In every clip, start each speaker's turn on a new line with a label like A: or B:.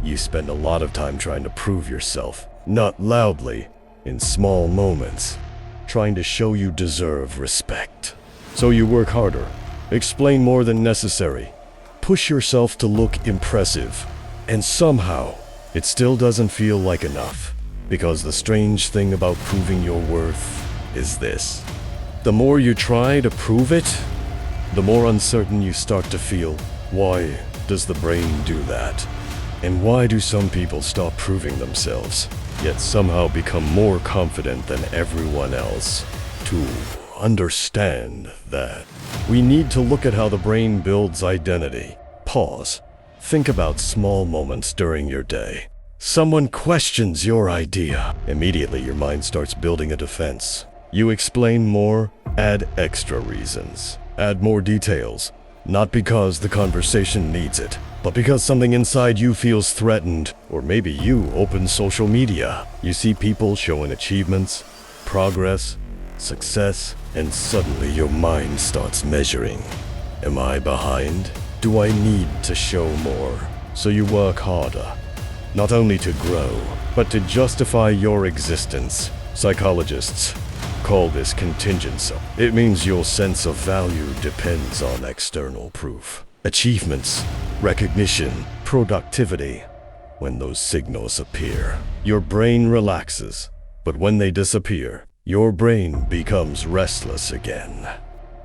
A: You spend a lot of time trying to prove yourself, not loudly, in small moments, trying to show you deserve respect. So you work harder, explain more than necessary, push yourself to look impressive, and somehow, it still doesn't feel like enough. Because the strange thing about proving your worth is this. The more you try to prove it, the more uncertain you start to feel. Why does the brain do that? And why do some people stop proving themselves, yet somehow become more confident than everyone else? To understand that, we need to look at how the brain builds identity. Pause. Think about small moments during your day. Someone questions your idea. Immediately your mind starts building a defense. You explain more, add extra reasons, add more details. Not because the conversation needs it, but because something inside you feels threatened. Or maybe you open social media. You see people showing achievements, progress, success, and suddenly your mind starts measuring. Am I behind? Do I need to show more? So you work harder, not only to grow, but to justify your existence. Psychologists call this contingency. It means your sense of value depends on external proof. Achievements, recognition, productivity. When those signals appear, your brain relaxes. But when they disappear, your brain becomes restless again.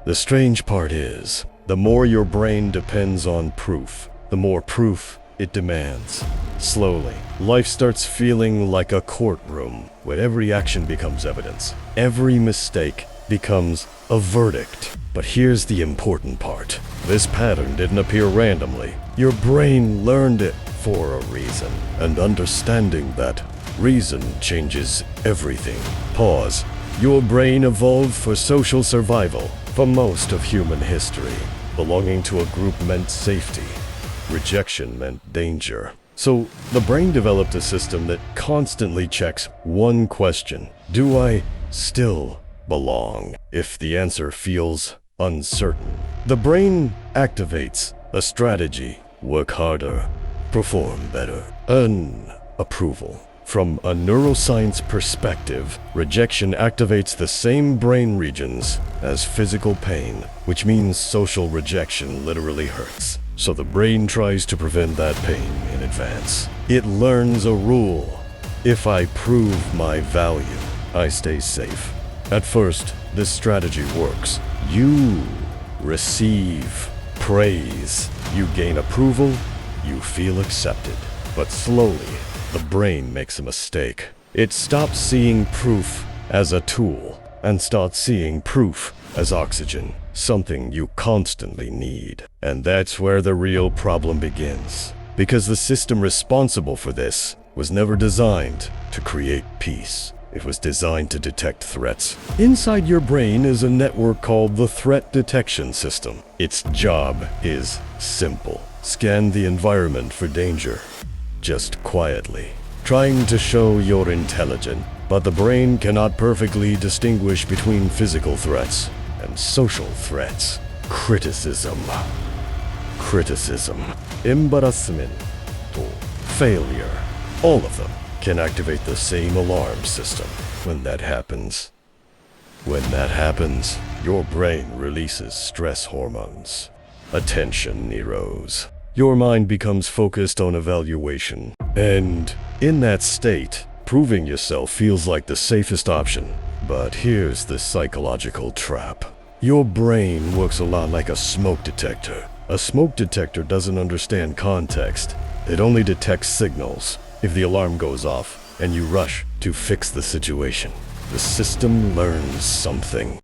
A: The strange part is, the more your brain depends on proof, the more proof it demands. Slowly, life starts feeling like a courtroom, where every action becomes evidence. Every mistake becomes a verdict. But here's the important part. This pattern didn't appear randomly. Your brain learned it for a reason. And understanding that reason changes everything. Pause. Your brain evolved for social survival for most of human history. Belonging to a group meant safety. Rejection meant danger. So the brain developed a system that constantly checks one question. Do I still belong? If the answer feels uncertain, the brain activates a strategy. Work harder, perform better, earn approval. From a neuroscience perspective, rejection activates the same brain regions as physical pain, which means social rejection literally hurts. So the brain tries to prevent that pain in advance. It learns a rule. If I prove my value, I stay safe. At first, this strategy works. You receive praise. You gain approval. You feel accepted. But slowly, the brain makes a mistake. It stops seeing proof as a tool and starts seeing proof as oxygen, something you constantly need. And that's where the real problem begins. Because the system responsible for this was never designed to create peace. It was designed to detect threats. Inside your brain is a network called the Threat Detection System. Its job is simple. Scan the environment for danger. Just quietly, trying to show you're intelligent. But the brain cannot perfectly distinguish between physical threats and social threats. Criticism, embarrassment, failure. All of them can activate the same alarm system. When that happens, your brain releases stress hormones. Attention erodes. Your mind becomes focused on evaluation. And in that state, proving yourself feels like the safest option. But here's the psychological trap. Your brain works a lot like a smoke detector. A smoke detector doesn't understand context. It only detects signals. If the alarm goes off and you rush to fix the situation, the system learns something.